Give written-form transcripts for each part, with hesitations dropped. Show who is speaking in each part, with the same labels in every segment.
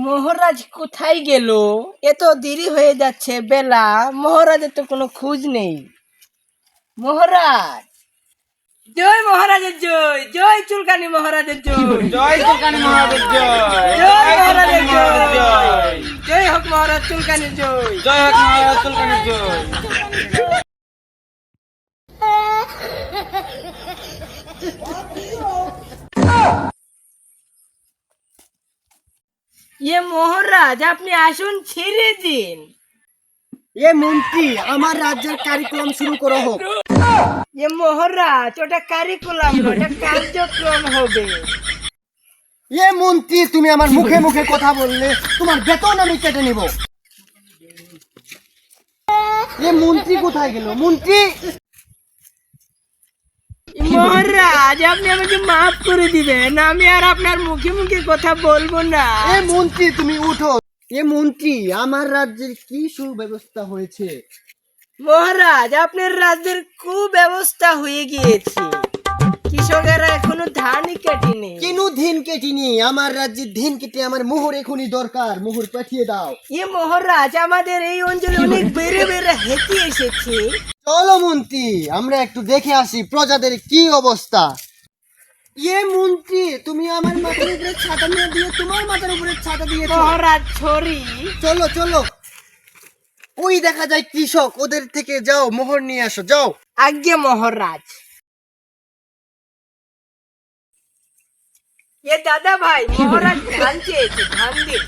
Speaker 1: মহারাজ কোথায় গেল? এত দেরি হয়ে যাচ্ছে বেলা, মহারাজের তো কোনো খোঁজ নেই। মহারাজ, জয় মহারাজের জয়, জয় চুলকানি মহারাজের জয়,
Speaker 2: জয় চুলকানি মহারাজের জয়,
Speaker 1: জয় মহারাজের জয়, জয় হোক মহারাজ চুলকানির জয়।
Speaker 2: জয় হোক মহারাজ চুলকানির জয়।
Speaker 1: মহারাজ, আপনি আসুন, ছেড়ে দিন।
Speaker 3: মন্ত্রী, আমার রাজ্যের কারিকুলাম শুরু করা হোক।
Speaker 1: মহারাজ, ওটা কারিকুলাম না, ওটা কার্যক্রম হবে।
Speaker 3: মন্ত্রী, তুমি আমার মুখে মুখে কথা বললে তোমার বেতন আমি কেটে নিব। মন্ত্রী কোথায় গেল? মন্ত্রী!
Speaker 1: মহারাজ, আপনি আমাকে মাফ করে দিবেন, আমি আর আপনার মুখে মুখে কথা বলবো না।
Speaker 3: মন্ত্রী, তুমি উঠো। মন্ত্রী, আমার রাজ্যের কি সুব্যবস্থা হয়েছে?
Speaker 1: মহারাজ, আপনার রাজ্যের কুব্যবস্থা হয়ে গিয়েছে, কৃষকেরা এখনো ধানই কাটেনি।
Speaker 3: কেন ধান কেটিনি? আমার রাজ্যের ধান কেটে আমার মোহর এখনই দরকার, মোহর পাঠিয়ে দাও।
Speaker 1: মহারাজ, আমাদের এই অঞ্চলে অনেক বেড়ে বেড়ে হেঁটে এসেছে।
Speaker 3: চলো মন্ত্রী, আমরা একটু দেখে আসি প্রজাদের কি অবস্থা। মন্ত্রী, তুমি আমার মাথার উপরে ছাতা নিয়ে দিয়ে তোমার মাথার উপরে ছাতা দিয়েছো।
Speaker 1: মহারাজ ছড়ি,
Speaker 3: চলো চলো, ওই দেখা যায় কৃষক, ওদের থেকে যাও মোহর নিয়ে আসো, যাও।
Speaker 1: আজ্ঞে মহারাজ। দাদা ভাই, মহারাজ ধান চেয়েছে, ধান দিন।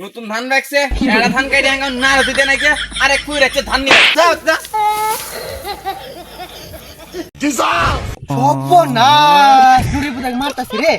Speaker 2: নতুন ধান রাখছে, এরা ধান কাটি এখন না দিতে নাকি? আরে কুই রাখছে ধান নিয়ে যাও যা।
Speaker 3: সর্বনাশ, ঘুরে বুঝাক মারতাছি রে।